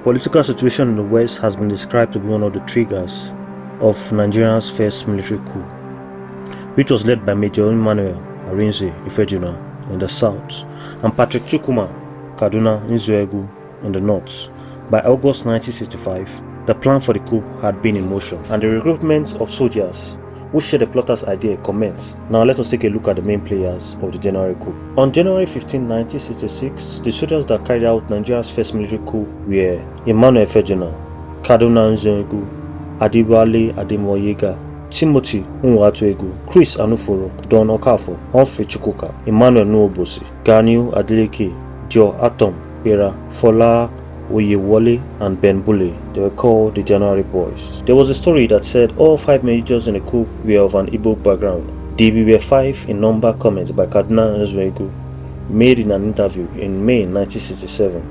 political situation in the West has been described to be one of the triggers of Nigeria's first military coup, which was led by Major Chukwuma Kaduna in the south and Patrick Chukwuma Kaduna Nzeogwu in the north. By August 1965, the plan for the coup had been in motion, and the recruitment of soldiers who shared the plotters' idea commenced. Now let us take a look at the main players of the January coup. On January 15, 1966, the soldiers that carried out Nigeria's first military coup were Emmanuel Kaduna Nzeogwu, Adewale Ademoyega, Timothy Nwatuegu, Chris Anuforo, Don Okafo, Humphrey Chukwuka, Emmanuel Nuobosi, Ganiu Adeleke, Joe Atom, Pera, Fola Oyewole, and Ben Bule. They were called the January Boys. There was a story that said all 5 majors in the coup were of an Igbo background. The "we were 5" in number comment by Kaduna Nzeogwu, made in an interview in May 1967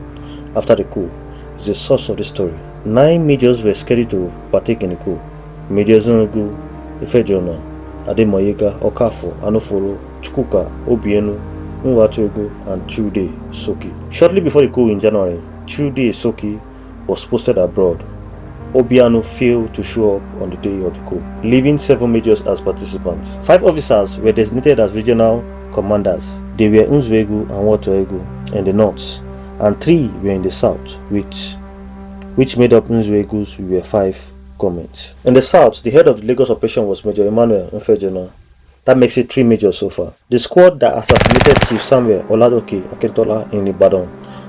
after the coup, is the source of the story. 9 majors were scheduled to partake in the coup: Major Nzeogwu, Ifejona, Ademoyega, Okafo, Anuforo, Chukwuka, Obienu, Nwatuegu, and Chude Soki. Shortly before the coup in January, Chude Soki was posted abroad. Obiano failed to show up on the day of the coup, leaving 7 majors as participants. 5 officers were designated as regional commanders. They were Nzeogwu and Nwatuegu in the north, and 3 were in the south, which made up Nzeogwu's "we were 5" comment. In the south, the head of the Lagos operation was Major Emmanuel Nfejona. That makes it 3 majors so far. The squad that assassinated Chief Samuel Oladoke Akintola in Ibadan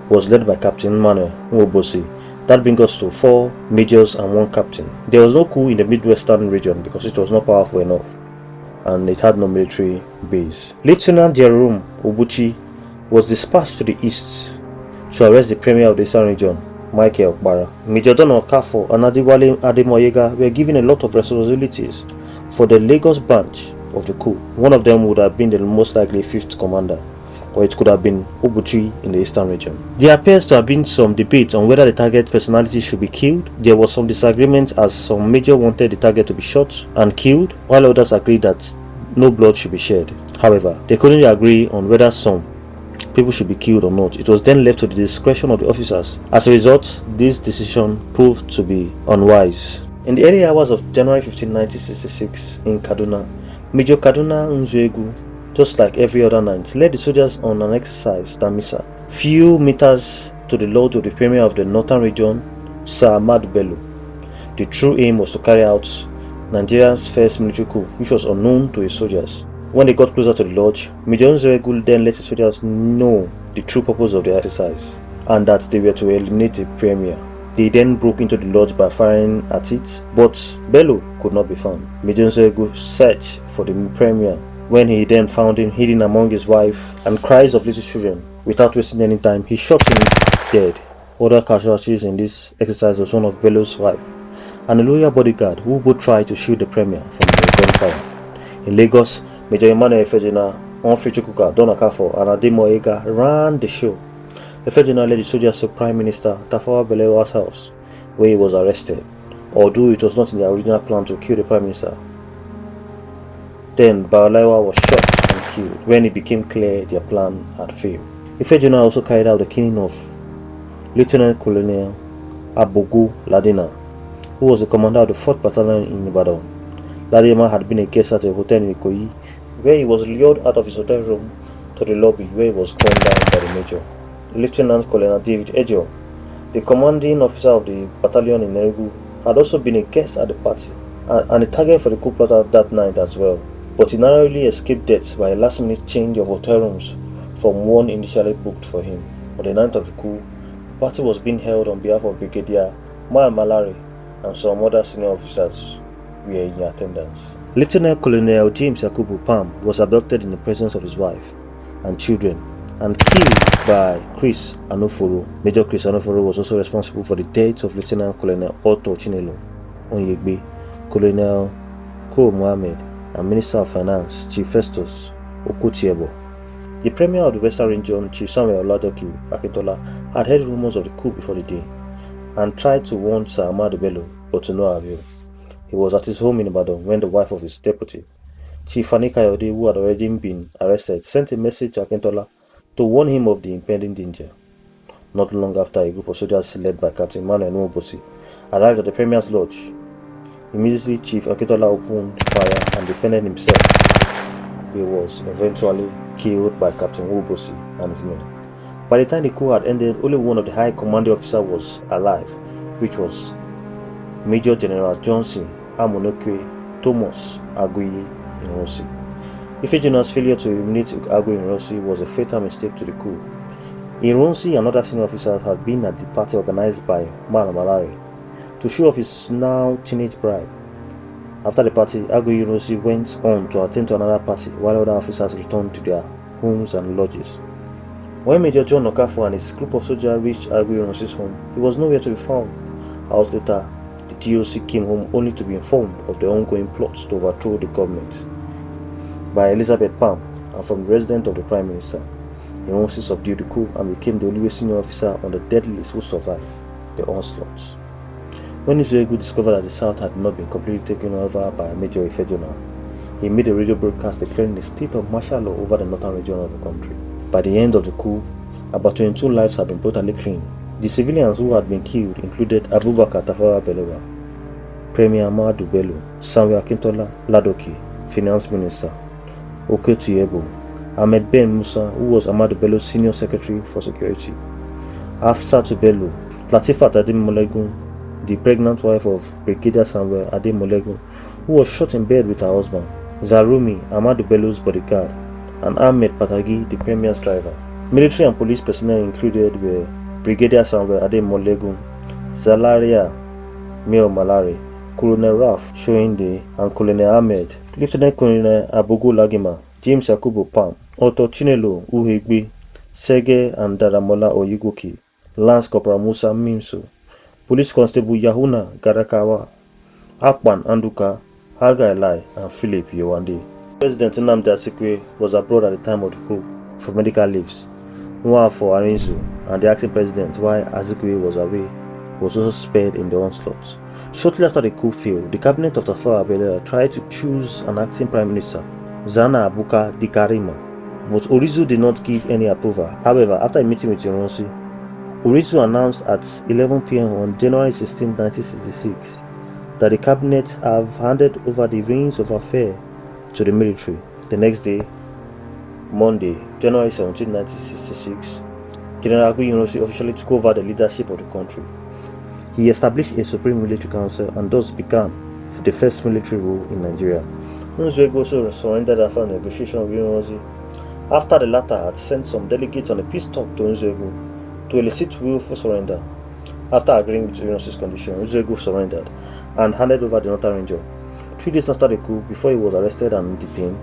was led by Captain Emmanuel Nwobosi. That brings us to 4 majors and 1 captain. There was no coup in the Midwestern region because it was not powerful enough and it had no military base. Lieutenant Jerome Obuchi was dispatched to the east to arrest the premier of the Eastern region, Michael Okpara. Major Don Okafo and Adewale Ademoyega were given a lot of responsibilities for the Lagos branch of the coup. One of them would have been the most likely 5th commander, or it could have been Obuchi in the Eastern region. There appears to have been some debate on whether the target personality should be killed. There was some disagreement as some major wanted the target to be shot and killed, while others agreed that no blood should be shed. However, they couldn't agree on whether some people should be killed or not. It was then left to the discretion of the officers. As a result, this decision proved to be unwise. In the early hours of January 15, 1966 in Kaduna, Major Kaduna Nzeogwu, just like every other night, led the soldiers on an exercise Damisa, few meters to the lodge of the premier of the northern region, Sir Ahmad Bello. The true aim was to carry out Nigeria's first military coup, which was unknown to his soldiers. When they got closer to the lodge, Major Nzeogwu then let his soldiers know the true purpose of the exercise and that they were to eliminate the premier. They then broke into the lodge by firing at it, but Bello could not be found. Major Nzeogwu searched for the premier. When he then found him hidden among his wife and cries of little children, without wasting any time, he shot him dead. Other casualties in this exercise was one of Bello's wife and a loyal bodyguard who both tried to shield the premier from the gunfire. In Lagos, Major Emmanuel Efejina, Humphrey Chukwuka, Don Okafo, and Ademoyega ran the show. Efejina led the soldiers to Prime Minister Tafawa Balewa's house, where he was arrested, although it was not in their original plan to kill the Prime Minister. Then Balewa was shot and killed when it became clear their plan had failed. Ifejuna also carried out the killing of Lieutenant Colonel Abogu Ladina, who was the commander of the 4th Battalion in Ibadan. Ladima had been a guest at a hotel in Ikoyi, where he was lured out of his hotel room to the lobby, where he was gunned down by the major. Lieutenant Colonel David Ejo, the commanding officer of the battalion in Enugu, had also been a guest at the party and a target for the coup plotter that night as well. But he narrowly escaped death by a last-minute change of hotel rooms from one initially booked for him. On the night of the coup, the party was being held on behalf of Brigadier Mal Malari, and some other senior officers were in attendance. Lieutenant Colonel James Yakubu Pam was abducted in the presence of his wife and children and killed by Chris Anuforo. Major Chris Anuforo was also responsible for the death of Lieutenant Colonel Otto Chinelo Onyegbe, Colonel Coup Mohammed, and Minister of Finance Chief Festus Okotiebo. The Premier of the Western Region, Chief Samuel Oladoke Akintola, had heard rumors of the coup before the day and tried to warn Sir Ahmad Bello, but to no avail. He was at his home in Ibadan when the wife of his deputy, Chief Fani Kayode, who had already been arrested, sent a message to Akintola to warn him of the impending danger. Not long after, a group of soldiers led by Captain Emmanuel Nwobosi arrived at the Premier's lodge. Immediately, Chief Akintola opened fire and defended himself. He was eventually killed by Captain Nwobosi and his men. By the time the coup had ended, only one of the high commanding officers was alive, which was Major General Johnson Amonokwe Thomas Aguiyi Ironsi. Ifejina's failure to eliminate Aguiyi Ironsi was a fatal mistake to the coup. Ironsi and other senior officers had been at the party organized by Malari to show off his now teenage bride. After the party, Aguiyi Ironsi went on to attend to another party while other officers returned to their homes and lodges. When Major John Okafor and his group of soldiers reached Aguiyi Ironsi's home, he was nowhere to be found. Hours later, the GOC came home only to be informed of the ongoing plots to overthrow the government by Elizabeth Palm and from the resident of the Prime Minister. Ironsi subdued the coup and became the only senior officer on the death list who survived the onslaughts. When Nzeogwu discovered that the South had not been completely taken over by Major Ifejuna, he made a radio broadcast declaring a state of martial law over the northern region of the country. By the end of the coup, about 22 lives had been brutally claimed. The civilians who had been killed included Abubakar Tafawa Balewa, Premier Ahmadu Bello, Samuel Akintola Ladoke, Finance Minister, Oketi Ebo, Ahmed Ben Musa, who was Ahmadu Bello's Senior Secretary for Security, Hafsatu Bello, Latifat Ademolegun, the pregnant wife of Brigadier Samuel Ademolegun, who was shot in bed with her husband, Zarumi, Ahmadu Bello's bodyguard, and Ahmed Patagi, the Premier's driver. Military and police personnel included were Brigadier Samuel Ademolegun, Zalaria Mio Malari, Colonel Ralph Shoinde, and Colonel Ahmed, Lieutenant Colonel Abogo Lagima, James Yakubu Pam, Otto Chinelo Uhegbe, Sege and Daramola Oyigoki, Lance Corporal Musa Mimso, Police Constable Yahuna Garakawa, Akpan Anduka, Haga Eli, and Philip Yewande. President Nnamdi Azikiwe was abroad at the time of the coup for medical leaves. Nwafor Arinzu and the acting president, while Azikiwe was away, was also spared in the onslaught. Shortly after the coup failed, the cabinet of Tafawa Balewa tried to choose an acting prime minister, Zana Abuka Dikarima, but Orizu did not give any approval. However, after a meeting with Ironsi, Orizu announced at 11 p.m. on January 16, 1966, that the cabinet have handed over the reins of affairs to the military. The next day, Monday, January 17, 1966, General Aguiyi Ironsi officially took over the leadership of the country. He established a Supreme Military Council and thus began the first military rule in Nigeria. Nzeogwu also surrendered after negotiation with Ironsi, after the latter had sent some delegates on a peace talk to Nzeogwu to elicit willful surrender. After agreeing with Ironsi's condition, Nzeogwu surrendered and handed over the northern region. 3 days after the coup, before he was arrested and detained,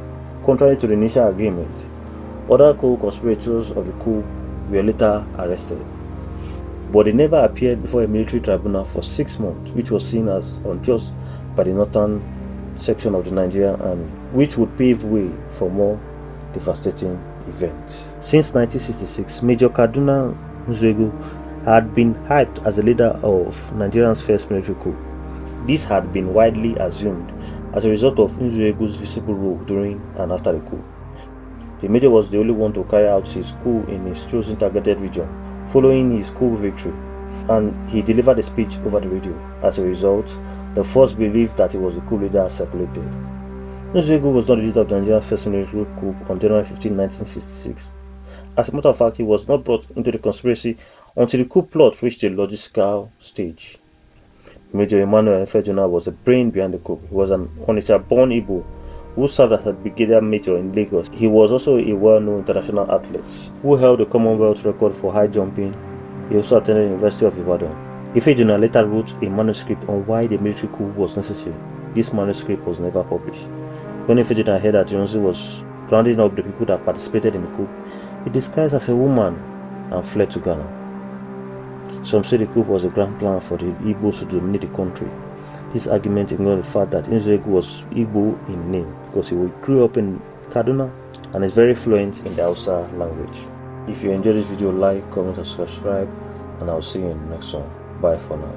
contrary to the initial agreement, other co-conspirators of the coup were later arrested, but they never appeared before a military tribunal for 6 months, which was seen as unjust by the northern section of the Nigerian army, which would pave way for more devastating events. Since 1966, Major Kaduna Nzeogwu had been hyped as the leader of Nigeria's first military coup. This had been widely assumed as a result of Nzeogwu's visible role during and after the coup. The Major was the only one to carry out his coup in his chosen targeted region, following his coup victory, and he delivered a speech over the radio. As a result, the false belief that he was a coup leader circulated. Nzeogwu was not the leader of Nigeria's first military coup on January 15, 1966. As a matter of fact, he was not brought into the conspiracy until the coup plot reached the logistical stage. Major Emmanuel Ifejuna was the brain behind the coup. He was an Onitsha-born Igbo who served as a brigadier major in Lagos. He was also a well-known international athlete who held the Commonwealth record for high jumping. He also attended the University of Ibadan. Ifejuna later wrote a manuscript on why the military coup was necessary. This manuscript was never published. When Ifejuna heard that Ironsi was rounding up the people that participated in the coup, he disguised as a woman and fled to Ghana. Some say the coup was a grand plan for the Igbos to dominate the country. This argument ignored the fact that Nzeogwu was Igbo in name because he grew up in Kaduna and is very fluent in the Hausa language. If you enjoyed this video, like, comment and subscribe, and I'll see you in the next one. Bye for now.